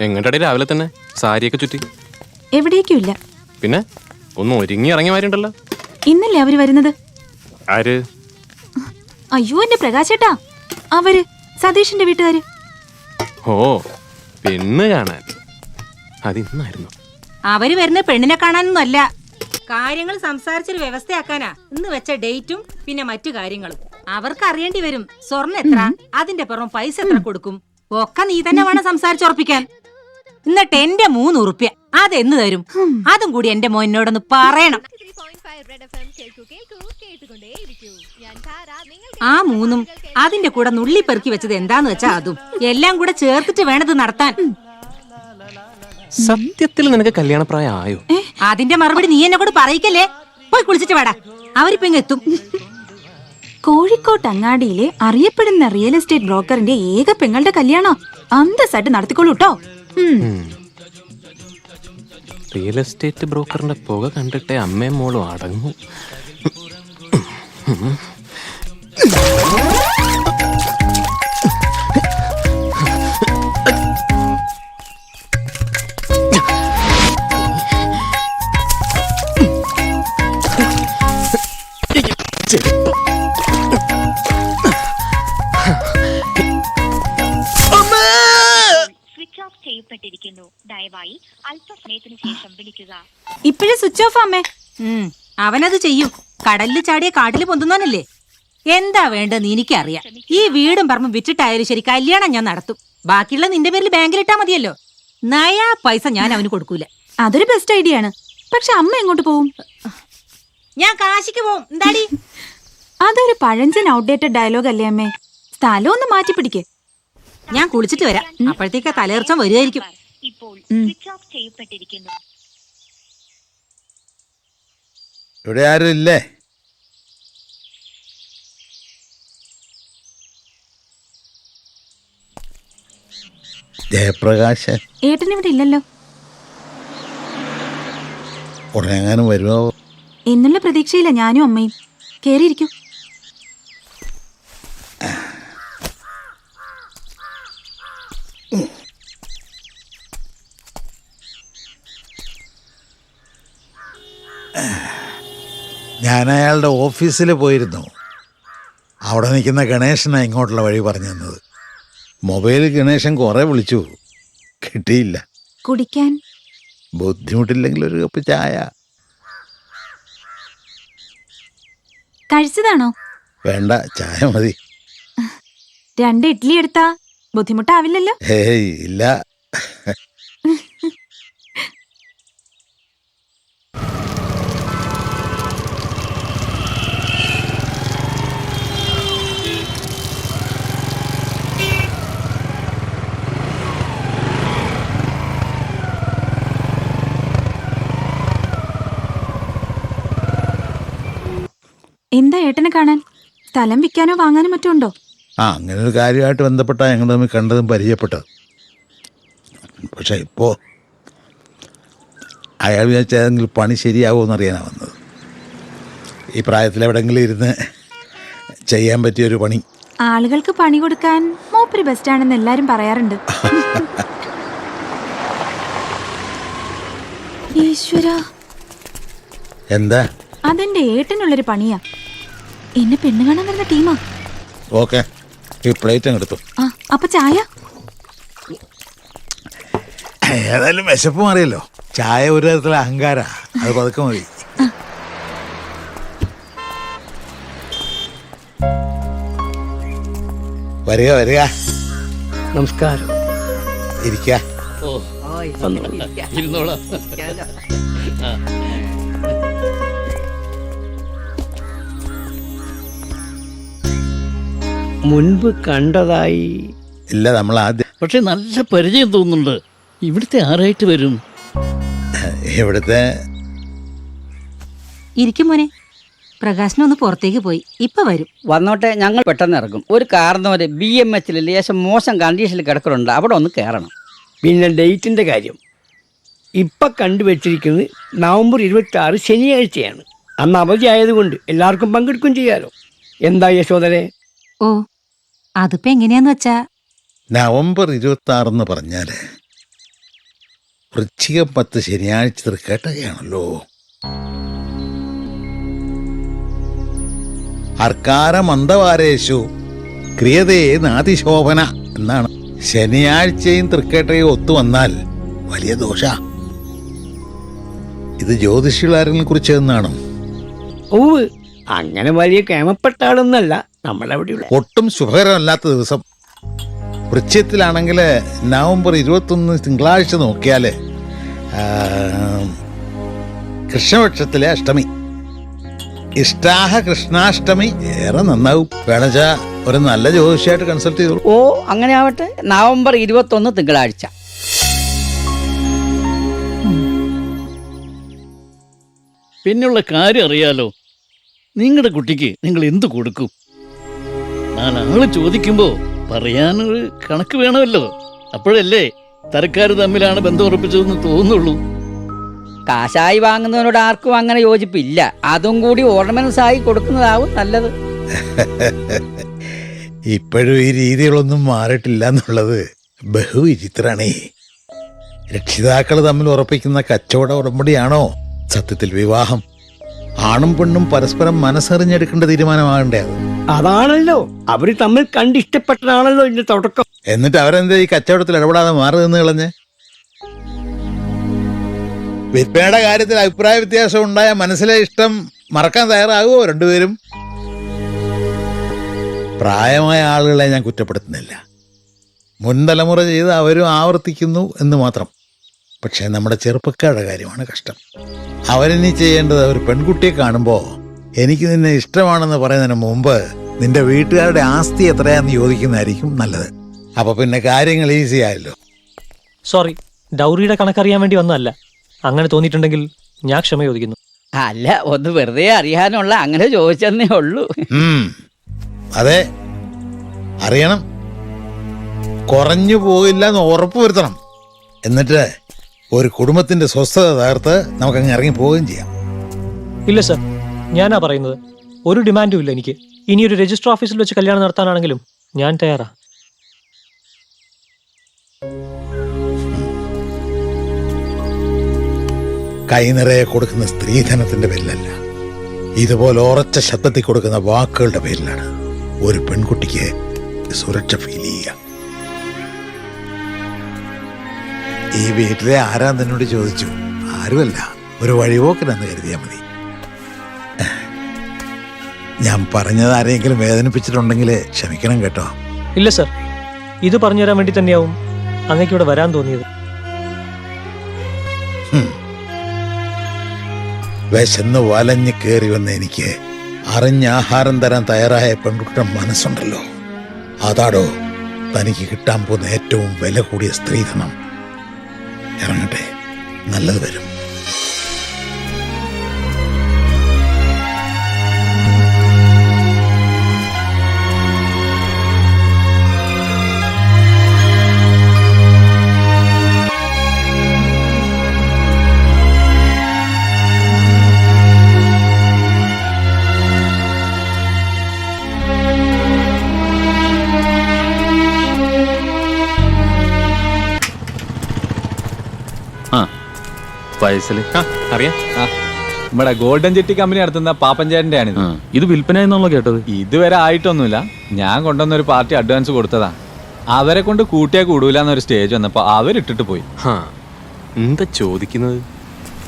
എങ്ങോട്ടടി രാവിലെ തന്നെ സാരിയൊക്കെ ചുറ്റി? എവിടേക്കും ഇല്ല. പിന്നെ ഒന്ന് ഒരുങ്ങി ഇറങ്ങി മാറിണ്ടല്ലോ. ഇന്നല്ലേ അവര് വരുന്നത്? ആര്? അയ്യോ എന്റെ പ്രകാശേട്ടാ, അവര് സതീഷിന്റെ വീട്ടുകാര്. ഓ, പെണ്ണ് കാണാൻ. അതിന്നായിരുന്നു. അവര് വരുന്ന പെണ്ണിനെ കാണാനൊന്നും അല്ല, കാര്യങ്ങൾ സംസാരിച്ചൊരു വ്യവസ്ഥയാക്കാനാ ഇന്ന് വെച്ച ഡേറ്റും പിന്നെ മറ്റു കാര്യങ്ങളും. അവർക്ക് അറിയേണ്ടി വരും സ്വർണ്ണം എത്ര, അതിന്റെ പുറം പൈസ എത്ര കൊടുക്കും, ഒക്കെ നീ തന്നെ വേണം സംസാരിച്ചുറപ്പിക്കാൻ. എന്നിട്ട് എന്റെ 3 ഉറുപ്പ്യ അതെന്ന് തരും, അതും കൂടി എന്റെ മോനോടൊന്ന് പറയണം. ആ 3ഉം അതിന്റെ കൂടെ നുള്ളി പെറുക്കി വെച്ചത് എന്താന്ന് വെച്ചാ അതും എല്ലാം കൂടെ ചേർത്തിട്ട് വേണത് നടത്താൻ. സത്യത്തിൽ നിനക്ക് കല്യാണപ്രായം ആയോ? അതിന്റെ മറുപടി നീ എന്നെ കൂടെ പറയിക്കല്ലേ. പോയി കുളിച്ചിട്ട് വേടാ, അവരിപ്പോ ഇങ്ങ് എത്തും. കോഴിക്കോട്ട് അങ്ങാടിയിലെ അറിയപ്പെടുന്ന റിയൽ എസ്റ്റേറ്റ് ബ്രോക്കറിന്റെ ഏക പെങ്ങളുടെ കല്യാണം അന്തസ്സായിട്ട് നടത്തിക്കൊള്ളൂ കേട്ടോ. റിയൽ എസ്റ്റേറ്റ് ബ്രോക്കറിന്റെ പുക കണ്ടിട്ടേ അമ്മയും മോളും അടങ്ങും. ദയവായി അല്പസമയത്തിന് ശേഷം വിളിക്കുക. ഇപ്പോഴും സ്വിച്ച് ഓഫ് അമ്മേ. അവനത് ചെയ്യും. കടലിൽ ചാടിയ കാട്ടില് പൊന്തുന്നവനല്ലേ. എന്താ വേണ്ടെന്ന് എനിക്കറിയാം. ഈ വീടും പറമ്പും വിറ്റിട്ടായാലും ശരി, കല്യാണം ഞാൻ നടത്തും. ബാക്കിയുള്ള നിന്റെ പേരിൽ ബാങ്കിലിട്ടാ മതിയല്ലോ. നയാ പൈസ ഞാൻ അവന് കൊടുക്കൂല. അതൊരു ബെസ്റ്റ് ഐഡിയ ആണ്. പക്ഷെ അമ്മ എങ്ങോട്ട് പോവും? ഞാൻ കാശിക്ക് പോവും. എന്താടി? അതൊരു പഴഞ്ചൻ ഔട്ട്ഡേറ്റഡ് ഡയലോഗ് അല്ലേ അമ്മേ. സ്ഥലം ഒന്ന് മാറ്റി പിടിക്കേ. ഞാൻ കുളിച്ചിട്ട് വരാം, അപ്പോഴത്തേക്ക് തലേർച്ചം വരുമായിരിക്കും. ഇപ്പോൾ സ്വിച്ച് ഓഫ് ചെയ്യപ്പെട്ടിരിക്കുന്നു. ഇവിടെ ആരും ഇല്ലേ? ജയപ്രകാശൻ ഏട്ടൻ ഇവിടെ ഇല്ലല്ലോ. ഉടനെങ്ങാനും വരുമോ എന്നുള്ള പ്രതീക്ഷയില്ല ഞാനും അമ്മയും. കേറിയിരിക്കൂ. ഞാൻ അയാളുടെ ഓഫീസിൽ പോയിരുന്നു. അവിടെ നിൽക്കുന്ന ഗണേശനാണ് ഇങ്ങോട്ടുള്ള വഴി പറഞ്ഞു തന്നത്. മൊബൈലിൽ ഗണേശൻ കുറേ വിളിച്ചു, കിട്ടിയില്ല. കുടിക്കാൻ ബുദ്ധിമുട്ടില്ലെങ്കിൽ ഒരു കപ്പ് ചായ. കഴിച്ചതാണോ? വേണ്ട, ചായ മതി. 2 ഇഡ്ഡലി എടുത്താ ബുദ്ധിമുട്ടാവില്ലല്ലോ? ഹേയ് ഇല്ല. എന്താ ഏട്ടനെ കാണാൻ? സ്ഥലം വിൽക്കാനോ വാങ്ങാനോ മറ്റോ ഉണ്ടോ? അങ്ങനെ ഒരു കാര്യമായിട്ട് ബന്ധപ്പെട്ടാണ് ഞങ്ങൾ തമ്മിൽ കണ്ടതും പരിചയപ്പെട്ടത്. പക്ഷെ ഇപ്പോൾ അയാൾ വിചാരിച്ച ഏതെങ്കിലും പണി ശരിയാകുമെന്ന് അറിയാനാണ് വന്നത്. ഈ പ്രായത്തിൽ എവിടെയെങ്കിലും ഇരുന്ന് ചെയ്യാൻ പറ്റിയൊരു പണി. ആളുകൾക്ക് പണി കൊടുക്കാൻ മൂപ്പര് ബെസ്റ്റാണെന്ന് എല്ലാരും പറയാറുണ്ട്. ഈശ്വര, എന്താ? അതെന്റെ ഏട്ടനുള്ളൊരു പണിയാ. എന്നെ പെണ്ണ് കാണാൻ വരുന്ന ടീമാ. ഓക്കെ, ഈ പ്ലേറ്റ് അങ്ങ് എടുത്തു. അപ്പൊ ചായ? ഏതായാലും വിശപ്പ് മാറിയല്ലോ. ചായ ഒരു തരത്തിലെ അഹങ്കാര, അത് പതുക്കെ മതി. വരിക വരിക. നമസ്കാരം. ഇരിക്ക. മുൻപ് കണ്ടതായി ഇല്ല, നമ്മൾ ആദ്യം. പക്ഷെ നല്ല പരിചയം തോന്നുന്നുണ്ട്. ഇവിടുത്തെ ആരായിട്ട് വരും? ഇവിടുത്തെ ഇരിക്കും മോനെ. പ്രകാശനൊന്ന് പുറത്തേക്ക് പോയി, ഇപ്പൊ വരും. വന്നോട്ടെ, ഞങ്ങൾ പെട്ടെന്ന് ഇറങ്ങും. ഒരു കാരണവര് BMHൽ ലേശം മോശം കണ്ടീഷനിൽ കിടക്കുന്നുണ്ട്, അവിടെ ഒന്ന് കയറണം. പിന്നെ ഡേറ്റിൻ്റെ കാര്യം ഇപ്പം കണ്ടുവച്ചിരിക്കുന്നത് നവംബർ 26 ശനിയാഴ്ചയാണ്. അന്ന് അവധി ആയതുകൊണ്ട് എല്ലാവർക്കും പങ്കെടുക്കുകയും ചെയ്യാലോ. എന്താ യശോദരെ? ഓ, അതിപ്പോ എങ്ങനെയാന്ന് വെച്ചാ നവംബർ 26 പറഞ്ഞാൽ വൃശ്ചികം 10 ശനിയാഴ്ച തൃക്കേട്ടകയാണല്ലോ. അർക്കാരമന്ദവാരേഷു ക്രിയതേ നാതിശോഭന എന്നാണ്. ശനിയാഴ്ചയും തൃക്കേട്ടയും ഒത്തുവന്നാൽ വലിയ ദോഷ. ഇത് ജ്യോതിഷികളാരെങ്കിലും കുറിച്ച് എന്നാണ്. ഓവ് അങ്ങനെ വലിയ കേമപ്പെട്ട ആളൊന്നല്ല നമ്മളവിടെയുള്ള. ഒട്ടും ശുഭകരമല്ലാത്ത ദിവസം വൃശ്ചികത്തിലാണെങ്കിൽ നവംബർ 21 തിങ്കളാഴ്ച നോക്കിയാൽ കൃഷ്ണപക്ഷത്തിലെ അഷ്ടമി. ഇഷ്ടാഹ കൃഷ്ണാഷ്ടമി ഏറെ നന്നാവും. വേണച്ചാ ഒരു നല്ല ജ്യോതിഷിയായിട്ട് കൺസൾട്ട് ചെയ്തോളൂ. ഓ അങ്ങനെ ആവട്ടെ. നവംബർ 21 തിങ്കളാഴ്ച. പിന്നെയുള്ള കാര്യം അറിയാലോ. നിങ്ങളുടെ കുട്ടിക്ക് നിങ്ങൾ എന്തു കൊടുക്കും? നാലാള് ചോദിക്കുമ്പോ പറയാനൊരു കണക്ക് വേണമല്ലോ. അപ്പോഴല്ലേ തരക്കാർ തമ്മിലാണ് ബന്ധം ഉറപ്പിച്ചതെന്ന് തോന്നുള്ളൂ. കാശായി വാങ്ങുന്നവനോട് ആർക്കും അങ്ങനെ യോജിപ്പില്ല. അതും കൂടി ഓർണമെന്റ്സ് ആയി കൊടുക്കുന്നതാവും നല്ലത്. ഇപ്പോഴും ഈ രീതികളൊന്നും മാറിയിട്ടില്ല എന്നുള്ളത് ബഹുവിചിത്രാണേ. രക്ഷിതാക്കൾ തമ്മിൽ ഉറപ്പിക്കുന്ന കച്ചവട ഉടമ്പടിയാണോ സത്യത്തിൽ വിവാഹം? ആണും പെണ്ണും പരസ്പരം മനസ്സറിഞ്ഞെടുക്കേണ്ട തീരുമാനമാകണ്ടേ അത്? അതാണല്ലോ അവര് തമ്മിൽ കണ്ടിഷ്ടപ്പെട്ടതാണല്ലോ ഇതിന്റെ തുടക്കം. എന്നിട്ട് അവരെന്താ ഈ കച്ചവടത്തിൽ ഇടപെടാതെ മാറി നിന്ന് കളഞ്ഞ്? വിൽപ്പനയുടെ കാര്യത്തിൽ അഭിപ്രായ വ്യത്യാസം ഉണ്ടായ മനസ്സിലെ ഇഷ്ടം മറക്കാൻ തയ്യാറാകുമോ രണ്ടുപേരും? പ്രായമായ ആളുകളെ ഞാൻ കുറ്റപ്പെടുത്തുന്നില്ല. മുൻതലമുറ ചെയ്ത് അവരും ആവർത്തിക്കുന്നു എന്ന് മാത്രം. പക്ഷേ നമ്മുടെ ചെറുപ്പക്കാരുടെ കാര്യമാണ് കഷ്ടം. അവരിനി ചെയ്യേണ്ടത് ഒരു പെൺകുട്ടിയെ കാണുമ്പോൾ എനിക്ക് നിന്നെ ഇഷ്ടമാണെന്ന് പറയുന്നതിന് മുമ്പ് നിന്റെ വീട്ടുകാരുടെ ആസ്തി എത്രയാന്ന് ചോദിക്കുന്നതായിരിക്കും നല്ലത്. അപ്പൊ പിന്നെ കാര്യങ്ങൾ ഈസി ആയല്ലോ. സോറി, ഡൗറിയുടെ കണക്കറിയാൻ വേണ്ടി വന്നതല്ല. അങ്ങനെ തോന്നിയിട്ടുണ്ടെങ്കിൽ ഞാൻ ക്ഷമ ചോദിക്കുന്നു. അല്ല, ഒന്ന് വെറുതെ അറിയാനുള്ള അങ്ങനെ ചോദിച്ചെന്നേ ഉള്ളൂ. അതെ, അറിയണം. കുറഞ്ഞു പോകില്ല എന്ന് ഉറപ്പ് വരുത്തണം. എന്നിട്ട് ഒരു കുടുംബത്തിന്റെ സ്വസ്ഥത തകർത്ത് നമുക്കങ്ങ് ഇറങ്ങി പോവുകയും ചെയ്യാം. ഇല്ല സർ, ഞാനാ പറയുന്നത്. ഒരു ഡിമാൻഡും ഇല്ല എനിക്ക്. ഇനിയൊരു രജിസ്റ്റർ ഓഫീസിൽ വെച്ച് കല്യാണം നടത്താനാണെങ്കിലും ഞാൻ തയ്യാറാ. കൈനിറയെ കൊടുക്കുന്ന സ്ത്രീധനത്തിന്റെ പേരിലല്ല, ഇതുപോലെ ഉറച്ച ശബ്ദത്തിൽ കൊടുക്കുന്ന വാക്കുകളുടെ പേരിലാണ് ഒരു പെൺകുട്ടിക്ക് സുരക്ഷ ഫീൽ ചെയ്യുക. ഈ വീട്ടിലെ ആരാ നിന്നോട് ചോദിച്ചു? ആരുമല്ല, ഒരു വഴിപോക്കനെന്ന് കരുതിയാൽ മതി. ഞാൻ പറഞ്ഞത് ആരെങ്കിലും വേദനിപ്പിച്ചിട്ടുണ്ടെങ്കിൽ ക്ഷമിക്കണം കേട്ടോ. ഇല്ല സർ, ഇത് പറഞ്ഞു തരാൻ വേണ്ടി തന്നെയാവും അങ്ങേക്ക് ഇവിടെ വരാൻ തോന്നിയത്. വിശന്ന് വലഞ്ഞ് കയറി വന്ന എനിക്ക് അറിഞ്ഞ് ആഹാരം തരാൻ തയ്യാറായ പെൺകുട്ടിയുടെ മനസ്സുണ്ടല്ലോ, അതാടോ തനിക്ക് കിട്ടാൻ പോകുന്ന ഏറ്റവും വില കൂടിയ സ്ത്രീധനം. ഇറങ്ങട്ടെ, നല്ലത് വരും. അറിയാം. നമ്മുടെ ഗോൾഡൻ ജെട്ടി കമ്പനി നടത്തുന്ന പാപ്പഞ്ചേട്ടൻ്റെ ആണിത്. ഇത് വിൽപ്പന എന്നുള്ള കേട്ടത്. ഇതുവരെ ആയിട്ടൊന്നുമില്ല. ഞാൻ കൊണ്ടുവന്നൊരു പാർട്ടി അഡ്വാൻസ് കൊടുത്തതാ. അവരെ കൊണ്ട് കൂട്ടിയാ കൂടൂല എന്നൊരു സ്റ്റേജ് വന്നപ്പോ അവരിട്ടിട്ട് പോയി. എന്താ ചോദിക്കുന്നത്?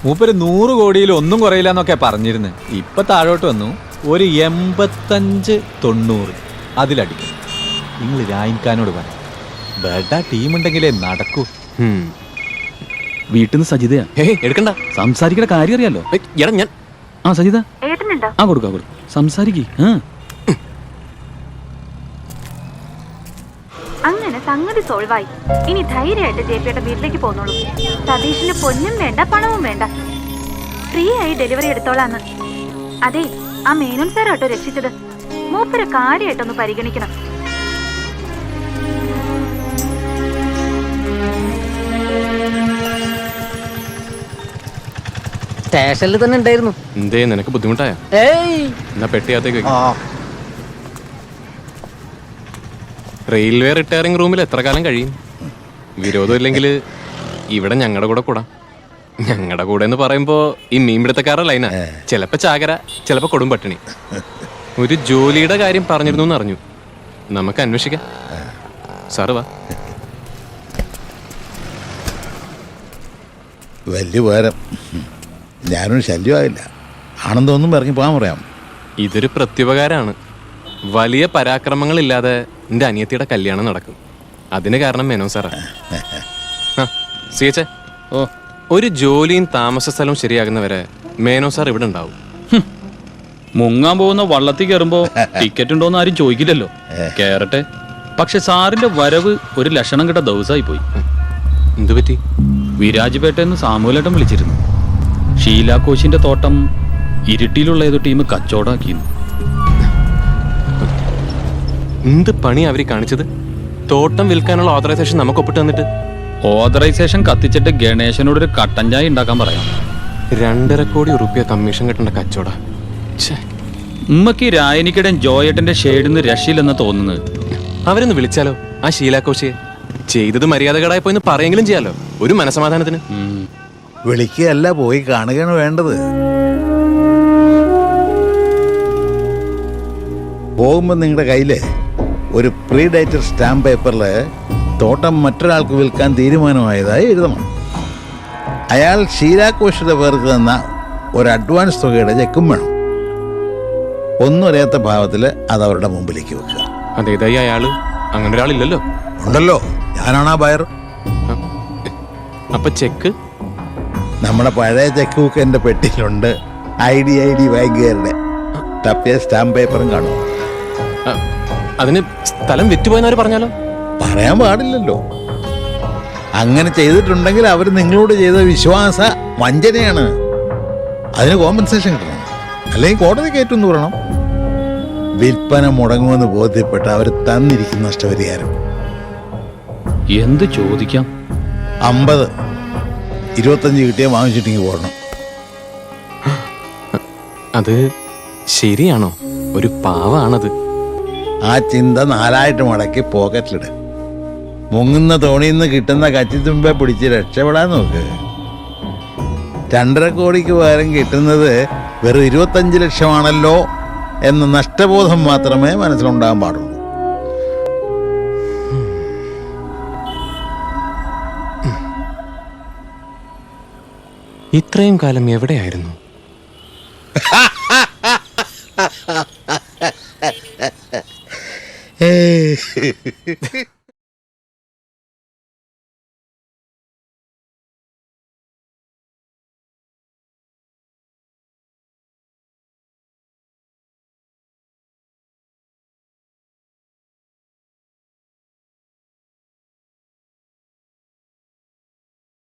മൂപ്പര് 100 കോടിയിൽ ഒന്നും കുറയില്ല എന്നൊക്കെ പറഞ്ഞിരുന്നു. ഇപ്പൊ താഴോട്ട് വന്നു ഒരു 85-90 അതിലടിക്കും. നിങ്ങൾ രായിക്കാനോട് പറ, ബെഡ ടീമുണ്ടെങ്കിലേ നടക്കൂ. വീട്ടിൽ നിന്ന് സജിതയാ. എടുക്കണ്ട, സംസാരിക്കുന്ന കാര്യം അറിയാലോ. എടാ ഞാൻ സജിത കൊടുക്കാം സംസാരിക്കേ. അങ്ങനെ സംഗതി സോൾവായി. ഇനി ധൈര്യമായിട്ട് ജെപിയുടെ വീട്ടിലേക്ക് പോന്നോളൂ. സതീഷിന് പൊന്നും വേണ്ട, പണവും വേണ്ട, ഫ്രീ ആയി ഡെലിവറി എടുത്തോളാന്ന്. അതെ, ആ മേനോൻ സാറാട്ടോ രക്ഷിച്ചത്. മൂപ്പര് കാര്യമായിട്ടൊന്ന് പരിഗണിക്കണം. സ്റ്റേഷനിൽ തന്നെ ഉണ്ടായിരുന്നു. എന്തേ, നിനക്ക് ബുദ്ധിമുട്ടായ? എന്നാ പെട്ടിയകത്തേക്ക് റെയിൽവേ റിട്ടയറിംഗ് റൂമിൽ എത്ര കാലം കഴിയും? വിരോധം ഇല്ലെങ്കിൽ ഇവിടെ ഞങ്ങളുടെ കൂടെ കൂടാം. ഞങ്ങളുടെ കൂടെ എന്ന് പറയുമ്പോ ഈ മീൻപിടുത്തക്കാരുടെ ലൈനാ. ചിലപ്പോ ചാകര, ചിലപ്പോ കൊടും പട്ടിണി. ഒരു ജോലിയുടെ കാര്യം പറഞ്ഞിരുന്നു എന്ന് അറിഞ്ഞു. നമുക്ക് അന്വേഷിക്കാം. സാറ് വാ. വലിയ ഉപകാരം. ഞാനൊരു ശല്യമാകില്ല. ആണെന്നൊന്നും ഇറങ്ങി പോകാൻ പറയാം. ഇതൊരു പ്രത്യുപകാരമാണ്. വലിയ പരാക്രമങ്ങളില്ലാതെ എൻ്റെ അനിയത്തിയുടെ കല്യാണം നടക്കും. അതിന് കാരണം മേനോൻ സാറാ. സിയച്ചേ, ഒരു ജോലിയും താമസ സ്ഥലവും ശരിയാകുന്നവരെ മേനോൻ സാർ ഇവിടെ ഉണ്ടാവും. മുങ്ങാൻ പോകുന്ന വള്ളത്തിൽ കയറുമ്പോ ടിക്കറ്റ് ഉണ്ടോന്ന് ആരും ചോദിക്കില്ലല്ലോ. കേറട്ടെ. പക്ഷെ സാറിന്റെ വരവ് ഒരു ലക്ഷണം കിട്ട ദിവസമായി പോയി. എന്തു പറ്റി? വിരാജ്പേട്ടയെന്ന് സാമൂലേട്ടൻ വിളിച്ചിരുന്നു. ഷീല കോശിന്റെ തോട്ടം ഇരിട്ടിയിലുള്ള ഏതോ ടീം കച്ചവടാക്കിയിരുന്നു. എന്ത് പണി അവര് കാണിച്ചത്? തോട്ടം വിൽക്കാനുള്ള ഓതറൈസേഷൻ നമുക്ക് ഒപ്പിട്ട് തന്നിട്ട് ഓതറൈസേഷൻ കത്തിച്ചിട്ട് ഗണേശനോടൊരു കട്ടൻ ചായ ഉണ്ടാക്കാൻ പറയാം. 2.5 കോടി റുപ്യ കമ്മീഷൻ കിട്ടേണ്ട കച്ചവട. ഉമ്മക്ക് രായനിക്കടെ ജോയേട്ടന്റെ ഷെയ്ഡിന്ന് രക്ഷയില്ലെന്ന് തോന്നുന്നത്. അവരൊന്ന് വിളിച്ചാലോ ആ ഷീലാകോശിയെ? ചെയ്തത് മര്യാദകേടായി പോയിന്ന് പറയെങ്കിലും ചെയ്യാലോ, ഒരു മനസമാധാനത്തിന്. വിളിക്കുകയല്ല, പോയി കാണുകയാണ് വേണ്ടത്. പോകുമ്പോൾ നിങ്ങളുടെ കയ്യിൽ ഒരു പ്രീ ഡേറ്റഡ് സ്റ്റാമ്പ് പേപ്പറിൽ തോട്ടം മറ്റൊരാൾക്ക് വിൽക്കാൻ തീരുമാനമായതായി എഴുതണം. അയാൾ ഷീലാകോശിയുടെ പേർക്ക് തന്ന ഒരു അഡ്വാൻസ് തുകയുടെ ചെക്കും വേണം. ഒന്നും അറിയാത്ത ഭാവത്തിൽ അത് അവരുടെ മുമ്പിലേക്ക് വെക്കുക. അതേതായി അയാള്? അങ്ങനെ ഒരാളില്ലല്ലോ. ഉണ്ടല്ലോ, ഞാനാണ് ആ ബയർ. അപ്പൊ ചെക്ക്? നമ്മുടെ പഴയ ചെക്ക് ബുക്ക് എൻ്റെ പെട്ടിയിലുണ്ട്. ഐ ഡി ബാങ്കുകാരുടെ തപ്പിയ സ്റ്റാമ്പ് പേപ്പറും കാണും. അതിന് സ്ഥലം വിറ്റുപോയെന്നവർ പറഞ്ഞാലോ? പറയാൻ പാടില്ലല്ലോ. അങ്ങനെ ചെയ്തിട്ടുണ്ടെങ്കിൽ അവർ നിങ്ങളോട് ചെയ്ത വിശ്വാസ വഞ്ചനയാണ്. അതിന് കോമ്പൻസേഷൻ കിട്ടണം, അല്ലെങ്കിൽ കോടതി കയറ്റുമെന്ന് പറയണം. വിൽപ്പന മുടങ്ങുമെന്ന് ബോധ്യപ്പെട്ട് അവർ തന്നിരിക്കുന്ന നഷ്ടപരിഹാരം എന്ത് ചോദിക്കാം? 50, 25 കിട്ടിയാൽ വാങ്ങിച്ചിട്ടെങ്കിൽ പോകണം. അത് ശരിയാണോ? ഒരു പാവാണത്. ആ ചിന്ത 4 മടക്കി പോക്കറ്റിലിട്. മുങ്ങുന്ന തോണിയിൽ നിന്ന് കിട്ടുന്ന കച്ചിത്തുമ്പെ പിടിച്ച് രക്ഷപ്പെടാൻ നോക്ക്. 2.5 കോടിക്ക് പകരം കിട്ടുന്നത് വെറും 25 ലക്ഷമാണല്ലോ എന്ന നഷ്ടബോധം മാത്രമേ മനസ്സിലുണ്ടാകാൻ പാടുള്ളൂ. ഇത്രയും കാലം എവിടെയായിരുന്നു? ഏ